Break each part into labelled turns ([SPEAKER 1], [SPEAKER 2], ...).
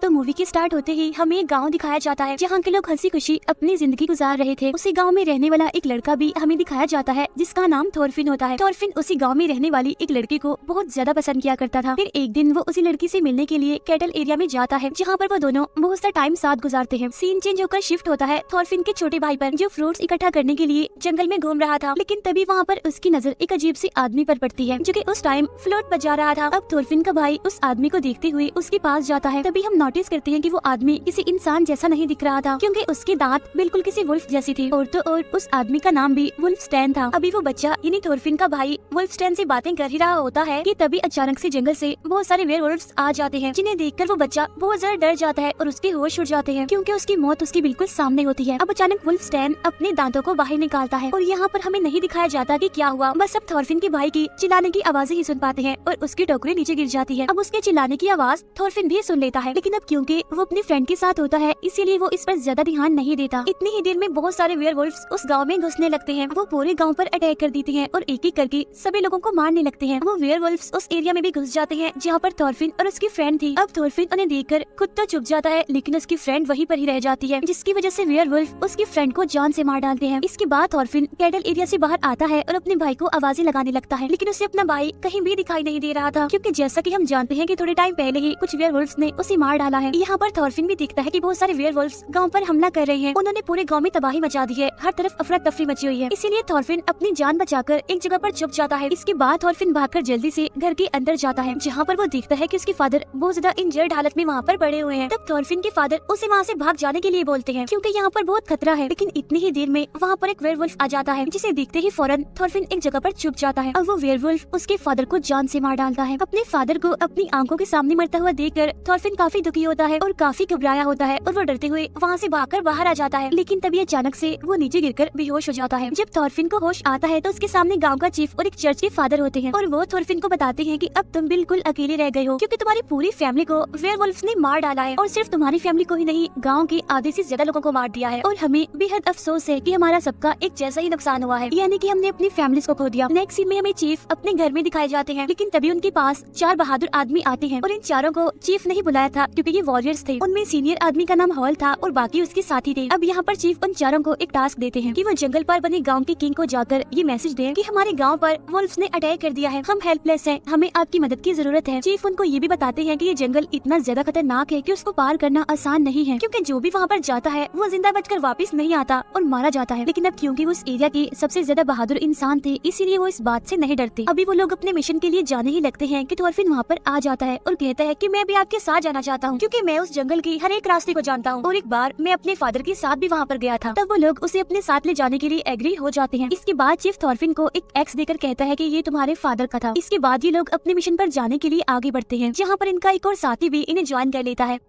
[SPEAKER 1] तो मूवी के स्टार्ट होते ही हमें एक गांव दिखाया जाता है जहाँ के लोग हंसी खुशी अपनी जिंदगी गुजार रहे थे। उसी गांव में रहने वाला एक लड़का भी हमें दिखाया जाता है जिसका नाम थॉरफिन होता है। थॉरफिन उसी गांव में रहने वाली एक लड़की को बहुत ज्यादा पसंद किया करता था। फिर एक दिन वो उसी लड़की से मिलने के लिए कैटल एरिया में जाता है जहाँ पर वो दोनों बहुत सा टाइम साथ गुजारते हैं। सीन चेंज होकर शिफ्ट होता है थॉरफिन के छोटे भाई पर, जो फ्रूट्स इकट्ठा करने के लिए जंगल में घूम रहा था। लेकिन तभी वहाँ पर उसकी नजर एक अजीब सी आदमी पर पड़ती है जो कि उस टाइम फ्लोट बजा रहा था। अब थॉरफिन का भाई उस आदमी को देखते हुए उसके पास जाता है। तभी हम नोटिस करते हैं कि वो आदमी किसी इंसान जैसा नहीं दिख रहा था क्योंकि उसके दांत बिल्कुल किसी वुल्फ जैसी थी। और तो और उस आदमी का नाम भी वुल्फस्टैन था। अभी वो बच्चा यानी थॉरफिन का भाई वुल्फस्टैन से बातें कर ही रहा होता है कि तभी अचानक से जंगल से बहुत सारे वेयरवुल्व्स आ जाते हैं जिन्हें देखकर वो बच्चा बहुत ज्यादा डर जाता है और उसके होश उड़ जाते हैं क्योंकि उसकी मौत उसकी बिल्कुल सामने होती है। अब अचानक वुल्फस्टैन अपने दांतों को बाहर निकालता है और यहाँ पर हमें नहीं दिखाया जाता कि क्या हुआ, बस अब थॉरफिन के भाई की चिल्लाने की आवाजें ही सुन पाते हैं और उसकी टोकरी नीचे गिर जाती है। अब उसके चिल्लाने की आवाज थॉरफिन भी सुन लेता है, लेकिन अब क्योंकि वो अपने फ्रेंड के साथ होता है इसीलिए वो इस पर ज्यादा ध्यान नहीं देता। इतनी ही देर में बहुत सारे वेयरवुल्व्स उस गांव में घुसने लगते हैं। वो पूरे गांव पर अटैक कर देते हैं और एक एक करके सभी लोगों को मारने लगते हैं। वो वेयरवुल्व्स उस एरिया में भी घुस जाते हैं जहाँ पर थॉरफिन और उसकी फ्रेंड थी। अब थॉरफिन उन्हें देखकर खुद तो चुप जाता है लेकिन उसकी फ्रेंड वहीं पर ही रह जाती है, जिसकी वजह से वेयरवुल्फ उसकी फ्रेंड को जान से मार डालते हैं। इसके बाद थॉरफिन कैटल एरिया से बाहर आता है और अपने भाई को आवाजें लगाने लगता है, लेकिन उसे अपना भाई कहीं भी दिखाई नहीं दे रहा था क्योंकि जैसा कि हम जानते हैं कि थोड़े टाइम पहले ही कुछ वेयरवुल्व्स ने उसे मार डाला है। यहाँ पर थॉरफिन भी दिखता है कि बहुत सारे वेयरवुल्व्स गांव पर हमला कर रहे हैं। उन्होंने पूरे गांव में तबाही मचा दी है, हर तरफ अफरा तफरी मची हुई है। इसीलिए थॉरफिन अपनी जान बचाकर एक जगह पर छुप जाता है। इसके बाद थॉरफिन भागकर जल्दी से घर के अंदर जाता है जहाँ पर वो देखता है कि उसके फादर बहुत ज्यादा इंजर्ड हालत में वहाँ पर पड़े हुए हैं। तब थॉरफिन के फादर उसे वहाँ से भाग जाने के लिए बोलते हैं क्योंकि यहाँ पर बहुत खतरा है। लेकिन इतनी ही देर में वहाँ पर एक वेयरवुल्फ आ जाता है जिसे देखते ही फौरन थॉरफिन एक जगह पर छुप जाता है। अब वो वेयरवुल्फ उसके फादर को जान से मार डालता है। अपने फादर को अपनी आंखों के सामने मरता हुआ देखकर थॉरफिन काफी दुखी होता है और काफी घबराया होता है और वो डरते हुए वहाँ से भागकर बाहर आ जाता है। लेकिन तभी अचानक से वो नीचे गिरकर बेहोश हो जाता है। जब थॉरफिन को होश आता है तो उसके सामने गाँव का चीफ और एक चर्च के फादर होते हैं और वो थॉरफिन को बताते हैं कि अब तुम बिल्कुल अकेले रह गए हो क्योंकि तुम्हारी पूरी फैमिली को वेयरवुल्व्स ने मार डाला है और सिर्फ तुम्हारी फैमिली को ही नहीं गांव के आधे से ज्यादा लोगों को मार दिया है और हमें बेहद अफसोस है कि हमारा सबका एक जैसा ही नुकसान हुआ है, यानी कि हमने अपनी फैमिलीज को खो दिया। नेक्स्ट सीन में हमें चीफ अपने घर में दिखाए जाते हैं, लेकिन तभी उनके पास 4 बहादुर आदमी आते हैं और इन चारों को चीफ नहीं बुलाया था क्योंकि ये वॉरियर्स थे। उनमें सीनियर आदमी का नाम हॉल था और बाकी उसके साथी थे। अब यहाँ पर चीफ उन चारों को एक टास्क देते हैं कि वो जंगल पर बने गाँव के किंग को जाकर ये मैसेज दें कि हमारे गाँव पर वुल्व्स ने अटैक कर दिया है, हम हेल्पलेस हैं, हमें आपकी मदद की जरूरत है। चीफ उनको ये भी बताते हैं कि ये जंगल इतना ज्यादा खतरनाक है कि उसको पार करना आसान नहीं है क्योंकि जो भी वहाँ पर जाता है वो जिंदा बचकर वापस नहीं आता और मारा जाता है। लेकिन अब क्योंकि वो उस एरिया के सबसे ज्यादा बहादुर इंसान थे इसीलिए वो इस बात से नहीं डरते। अभी वो लोग अपने मिशन के लिए जाने ही लगते हैं कि थॉरफिन वहाँ पर आ जाता है और कहता है कि मैं भी आपके साथ जाना चाहता हूँ क्योंकि मैं उस जंगल की हर एक रास्ते को जानता हूँ और एक बार मैं अपने फादर के साथ भी वहाँ पर गया था। तब वो लोग उसे अपने साथ ले जाने के लिए एग्री हो जाते हैं। इसके बाद चीफ थॉरफिन को एक एक्स देकर कहता है कि ये तुम्हारे फादर का था। इसके बाद ये लोग अपने मिशन पर जाने के लिए आगे बढ़ते हैं जहाँ पर इनका एक और साथी भी इन्हें ज्वाइन कर लेता है।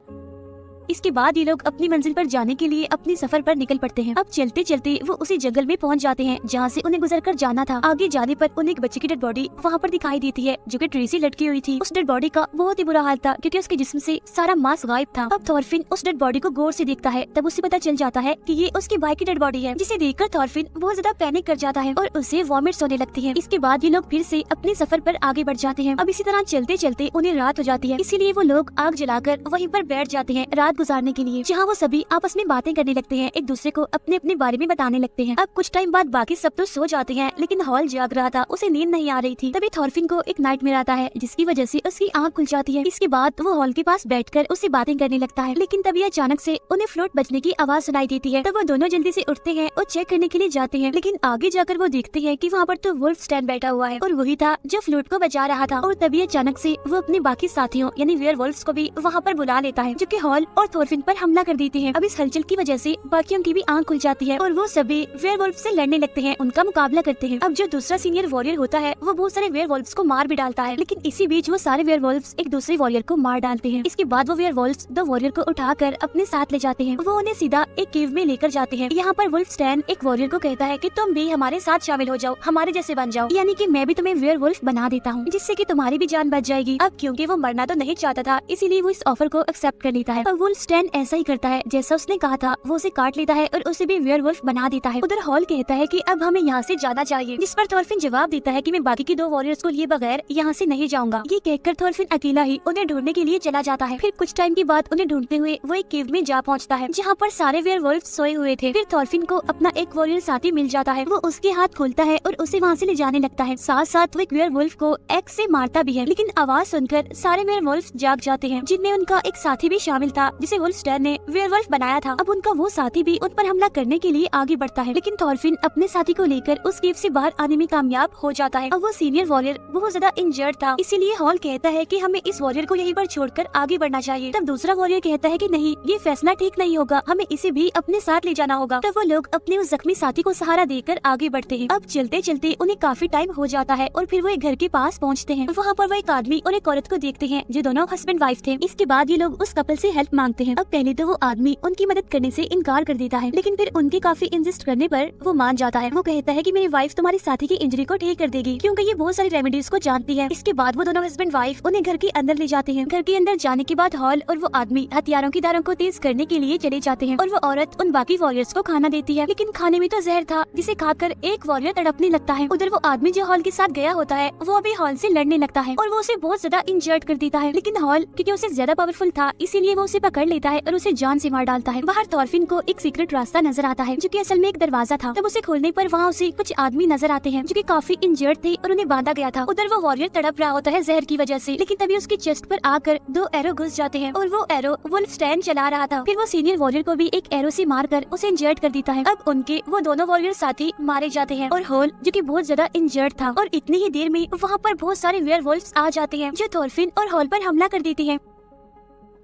[SPEAKER 1] इसके बाद ये लोग अपनी मंजिल पर जाने के लिए अपने सफर पर निकल पड़ते हैं। अब चलते चलते वो उसी जंगल में पहुंच जाते हैं जहाँ से उन्हें गुजरकर जाना था। आगे जाने पर उन्हें एक बच्चे की डेड बॉडी वहाँ पर दिखाई देती है जो कि ट्री से लटकी हुई थी। उस डेड बॉडी का बहुत ही बुरा हाल था क्योंकि उसके जिस्म से सारा मांस गायब था। अब थॉरफिन उस डेड बॉडी को गौर से देखता है, तब उसे पता चल जाता है कि ये उसके भाई की डेड बॉडी है, जिसे देखकर थॉरफिन बहुत ज्यादा पैनिक कर जाता है और उसे वॉमिट्स होने लगती है। इसके बाद ये लोग फिर से अपने सफर पर आगे बढ़ जाते हैं। अब इसी तरह चलते चलते उन्हें रात हो जाती है, इसीलिए वो लोग आग जलाकर वहीं पर बैठ जाते हैं रात गुजारने के लिए, जहाँ वो सभी आपस में बातें करने लगते हैं, एक दूसरे को अपने अपने बारे में बताने लगते हैं। अब कुछ टाइम बाद बाकी सब तो सो जाते हैं लेकिन हॉल जाग रहा था, उसे नींद नहीं आ रही थी। तभी थॉरफिन को एक नाइटमेयर आता है जिसकी वजह से उसकी आंख खुल जाती है। इसके बाद वो हॉल के पास बैठकर उससे बातें करने लगता है, लेकिन तभी अचानक से उन्हें फ्लूट बजने की आवाज सुनाई देती है। तब वो दोनों जल्दी से उठते हैं और चेक करने के लिए जाते हैं, लेकिन आगे जाकर वो देखते हैं कि वहाँ पर तो वुल्फस्टैन बैठा हुआ है और वही था जो फ्लूट को बजा रहा था। और तभी अचानक से वो अपने बाकी साथियों यानी वेयरवुल्व्स को भी वहाँ पर बुला लेता है जो कि हॉल और थॉरफिन पर हमला कर देते हैं। अब इस हलचल की वजह से बाकियों की भी आंख खुल जाती है और वो सभी वेयरवुल्फ से लड़ने लगते हैं, उनका मुकाबला करते हैं। अब जो दूसरा सीनियर वॉरियर होता है वो बहुत सारे वेयरवुल्व्स को मार भी डालता है, लेकिन इसी बीच वो सारे वेयरवुल्व्स एक दूसरे वॉरियर को मार डालते हैं। इसके बाद वो वेयरवुल्व्स दो वॉरियर को उठाकर अपने साथ ले जाते हैं। वो उन्हें सीधा एक केव में लेकर जाते हैं। यहाँ पर वुल्फस्टैन एक वॉरियर को कहता है कि तुम भी हमारे साथ शामिल हो जाओ, हमारे जैसे बन जाओ, यानी कि मैं भी तुम्हें वेयरवुल्फ बना देता हूँ जिससे कि तुम्हारी भी जान बच जाएगी। अब क्योंकि वो मरना तो नहीं चाहता था इसीलिए वो इस ऑफर को एक्सेप्ट कर लेता है और वो वुल्फस्टैन ऐसा ही करता है जैसा उसने कहा था, वो उसे काट लेता है और उसे भी वेयरवुल्फ बना देता है। उधर हॉल कहता है कि अब हमें यहाँ से जाना चाहिए, जिस पर थॉरफिन जवाब देता है कि मैं बाकी के 2 वॉरियर्स को लिए बगैर यहाँ से नहीं जाऊंगा। ये कहकर थॉरफिन अकेला ही उन्हें ढूंढने के लिए चला जाता है। फिर कुछ टाइम के बाद उन्हें ढूंढते हुए वो एक केव में जा पहुँचता है, जहाँ पर सारे वेयरवुल्फ सोए हुए थे। फिर थॉरफिन को अपना एक वॉरियर साथी मिल जाता है, वो उसके हाथ खोलता है और उसे वहाँ से ले जाने लगता है। साथ साथ वो एक वेयरवुल्फ को एक्स से मारता भी है, लेकिन आवाज सुनकर सारे वेयरवुल्फ जाग जाते हैं, जिनमें उनका एक साथी भी शामिल था जिसे वुल्फस्टैन ने वेयरवुल्फ बनाया था। अब उनका वो साथी भी उन पर हमला करने के लिए आगे बढ़ता है, लेकिन थॉरफिन अपने साथी को लेकर उस केव से बाहर आने में कामयाब हो जाता है। अब वो सीनियर वॉरियर बहुत ज्यादा इंजर्ड था, इसीलिए हॉल कहता है कि हमें इस वॉरियर को यहीं पर छोड़कर आगे बढ़ना चाहिए। तब दूसरा वॉरियर कहता है कि नहीं, ये फैसला ठीक नहीं होगा, हमें इसे भी अपने साथ ले जाना होगा। तब वो लोग अपने उस जख्मी साथी को सहारा देकर आगे बढ़ते हैं। अब चलते चलते उन्हें काफी टाइम हो जाता है और फिर वो एक घर के पास पहुँचते हैं। वहाँ पर वो एक आदमी और एक औरत को देखते हैं जो दोनों हस्बैंड वाइफ थे। इसके बाद ये लोग उस कपल से हेल्प मांगते हैं। अब पहले तो वो आदमी उनकी मदद करने से इनकार कर देता है, लेकिन फिर उनके काफी इंसिस्ट करने पर वो मान जाता है। वो कहता है कि मेरी वाइफ तुम्हारी साथी की इंजरी को ठीक कर देगी, क्योंकि ये बहुत सारी रेमेडीज को जानती है। इसके बाद वो दोनों हस्बैंड वाइफ उन्हें घर के अंदर ले जाते हैं। घर के अंदर जाने के बाद हॉल और वो आदमी हथियारों की धारों को तेज करने के लिए चले जाते हैं और वो औरत उन बाकी वॉरियर्स को खाना देती है, लेकिन खाने में तो जहर था जिसे खाकर एक वॉरियर तड़पने लगता है। उधर वो आदमी जो हॉल के साथ गया होता है वो अभी हॉल से लड़ने लगता है और वो उसे बहुत ज्यादा इंजर्ड कर देता है, लेकिन हॉल क्योंकि उसे ज्यादा पावरफुल था इसीलिए वो उसे पकड़ लेता है और उसे जान से मार डालता है। बाहर थॉरफिन को एक सीक्रेट रास्ता नजर आता है जो कि असल में एक दरवाजा था। तब उसे खोलने पर वहाँ उसे कुछ आदमी नजर आते हैं जो कि काफी इंजर्ड थे और उन्हें बांधा गया था। उधर वो वॉरियर तड़प रहा होता है जहर की वजह से, लेकिन तभी उसकी चेस्ट पर आकर 2 एरो घुस जाते हैं और वो एरो वुल्फस्टैन चला रहा था। फिर वो सीनियर वॉरियर को भी एक एरो से मारकर उसे इंजर्ड कर देता है। अब उनके वो दोनों वॉरियर साथी मारे जाते हैं और हॉल जो कि बहुत ज्यादा इंजर्ड था, और इतनी ही देर में वहाँ पर बहुत सारे वेयरवुल्फ्स आ जाते हैं जो थॉरफिन और हॉल पर हमला कर देते हैं।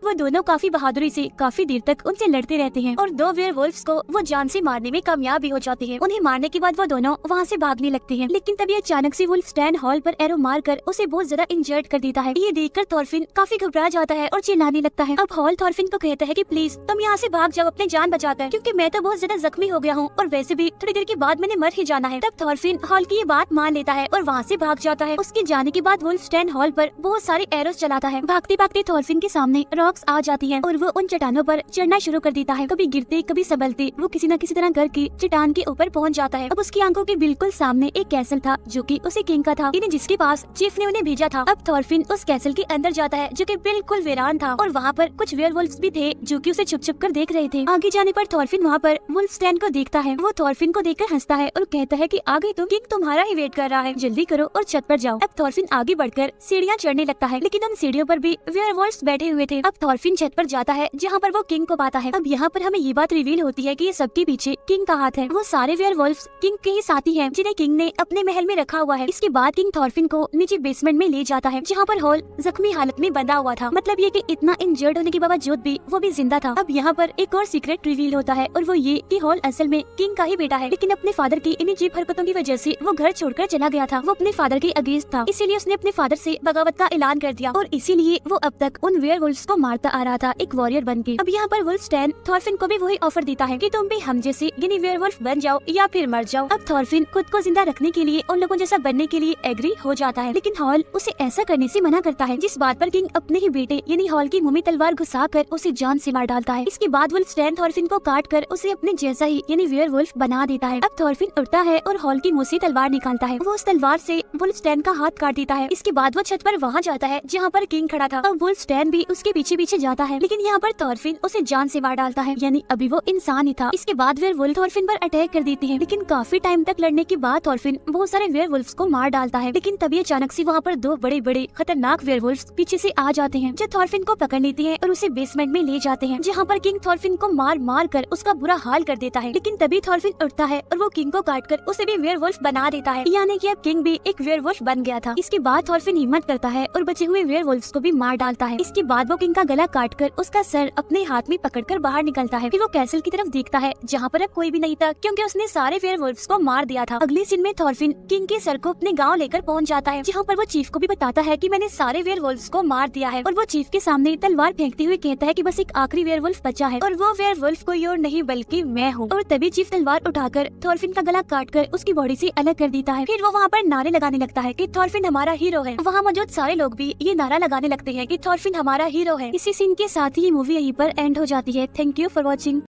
[SPEAKER 1] वो दोनों काफी बहादुरी से काफी देर तक उनसे लड़ते रहते हैं और 2 वेयरवुल्फ्स को वो जान से मारने में कामयाब भी हो जाते हैं। उन्हें मारने के बाद वो दोनों वहाँ से भागने लगते हैं, लेकिन तभी अचानक से वुल्फस्टैन हॉल पर एरो मारकर उसे बहुत ज्यादा इंजर्ड कर देता है। ये देखकर थॉरफिन काफी घबरा जाता है और चिल्लाने लगता है। अब हॉल थॉरफिन को कहता है कि प्लीज तुम यहाँ से भाग जाओ अपनी जान बचाकर, क्योंकि मैं तो बहुत ज्यादा जख्मी हो गया हूँ और वैसे भी थोड़ी देर के बाद मैंने मर ही जाना है। तब थॉरफिन हॉल की ये बात मान लेता है और वहाँ से भाग जाता है। उसके जाने के बाद वुल्फस्टैन हॉल पर बहुत सारे एरोस चलाता है। भागते भागते थॉरफिन के सामने रॉक्स आ जाती है और वो उन चट्टानों पर चढ़ना शुरू कर देता है। कभी गिरते कभी संभलते वो किसी न किसी तरह करके चट्टान के ऊपर पहुंच जाता है। अब उसकी आंखों के बिल्कुल सामने एक कैसल था जो कि उसे किंग का था, यानी जिसके पास चीफ ने उन्हें भेजा था। अब थॉरफिन उस कैसल के अंदर जाता है जो कि बिल्कुल वीरान था और वहाँ पर कुछ वेयरवुल्फ्स भी थे जो कि उसे छुप छुप कर देख रहे थे। आगे जाने पर थॉरफिन वहाँ पर वुल्फस्टैन को देखता है। वो थॉरफिन को देखकर हंसता है और कहता है कि आगे तो किंग तुम्हारा ही वेट कर रहा है, जल्दी करो और छत पर जाओ। अब थॉरफिन आगे बढ़कर सीढ़ियाँ चढ़ने लगता है, लेकिन उन सीढ़ियों पर भी वेयरवुल्फ्स बैठे हुए थे। अब थॉरफिन छत पर जाता है जहाँ पर वो किंग को पाता है। अब यहाँ पर हमें ये बात रिवील होती है कि ये सबके पीछे किंग का हाथ है। वो सारे वेयरवुल्फ्स किंग के ही साथी हैं जिन्हें किंग ने अपने महल में रखा हुआ है। इसके बाद किंग थॉरफिन को नीचे बेसमेंट में ले जाता है जहाँ पर हॉल जख्मी हालत में बंधा हुआ था। मतलब ये कि इतना इंजर्ड होने के बावजूद भी वो भी जिंदा था। अब यहाँ पर एक और सीक्रेट रिवील होता है और वो ये कि हॉल असल में किंग का ही बेटा है, लेकिन अपने फादर की इन अजीब हरकतों की वजह से वो घर छोड़कर चला गया था। वो अपने फादर के अगेंस्ट था, इसीलिए उसने अपने फादर से बगावत का ऐलान कर दिया और इसीलिए वो अब तक उन वेयरवुल्फ्स को मारता आ रहा था एक वॉरियर बन के। अब यहाँ पर वुल्फस्टैन थॉरफिन को भी वही ऑफर देता है कि तुम भी हम जैसे यानी वेयरवुल्फ बन जाओ या फिर मर जाओ। अब थॉरफिन खुद को जिंदा रखने के लिए उन लोगों जैसा बनने के लिए एग्री हो जाता है, लेकिन हॉल उसे ऐसा करने से मना करता है, जिस बात पर किंग अपने ही बेटे यानी हॉल की मुंह में तलवार घुसाकर उसे जान से मार डालता है। इसके बाद वुल्फस्टैन थॉरफिन को काट कर उसे अपने जैसा ही यानी वेयरवुल्फ बना देता है। अब थॉरफिन उड़ता है और हॉल की मुंह से तलवार निकालता है। वो उस तलवार से वुल्फस्टैन का हाथ काट देता है। इसके बाद वो छत पर वहाँ जाता है जहाँ पर किंग खड़ा था। अब वुल्फस्टैन भी उसके पीछे पीछे जाता है, लेकिन यहाँ पर थॉरफिन उसे जान से मार डालता है, यानी अभी वो इंसान ही था। इसके बाद वेयरवुल्फ थॉरफिन पर अटैक कर देते हैं, लेकिन काफी टाइम तक लड़ने के बाद थॉरफिन बहुत सारे वेयरवुल्फ्स को मार डालता है। लेकिन तभी अचानक से वहाँ पर 2 बड़े बड़े खतरनाक वेयरवुल्फ्स पीछे से आ जाते हैं जो थॉरफिन को पकड़ लेते हैं और उसे बेसमेंट में ले जाते हैं, जहाँ पर किंग थॉरफिन को मार मार कर उसका बुरा हाल कर देता है। लेकिन तभी थॉरफिन उठता है और वो किंग को काट कर उसे भी वेयरवुल्फ बना देता है, यानी कि अब किंग भी एक वेयरवुल्फ बन गया था। इसके बाद थॉरफिन हिम्मत करता है और बचे हुए वेयरवुल्फ्स को भी मार डालता है। इसके बाद वो किंग का गला काट कर उसका सर अपने हाथ में पकड़कर बाहर निकलता है। फिर वो कैसल की तरफ देखता है जहाँ पर अब कोई भी नहीं था, क्योंकि उसने सारे वेयरवुल्फ्स को मार दिया था। अगले सीन में थॉरफिन किंग के सर को अपने गांव लेकर पहुंच जाता है, जहाँ पर वो चीफ को भी बताता है कि मैंने सारे वेयरवुल्फ्स को मार दिया है। और वो चीफ के सामने तलवार फेंकते हुए कहता है कि बस एक आखिरी वेयरवुल्फ बचा है और वो वेयरवुल्फ कोई और नहीं बल्कि मैं हूँ। और तभी चीफ तलवार उठाकर थॉरफिन का गला काट कर उसकी बॉडी से अलग कर देता है। फिर वो वहाँ पर नारे लगाने लगता है कि थॉरफिन हमारा हीरो है। वहाँ मौजूद सारे लोग भी ये नारा लगाने लगते हैं कि थॉरफिन हमारा हीरो है। इसी सीन के साथ ही मूवी यहीं पर एंड हो जाती है। Thank you for watching.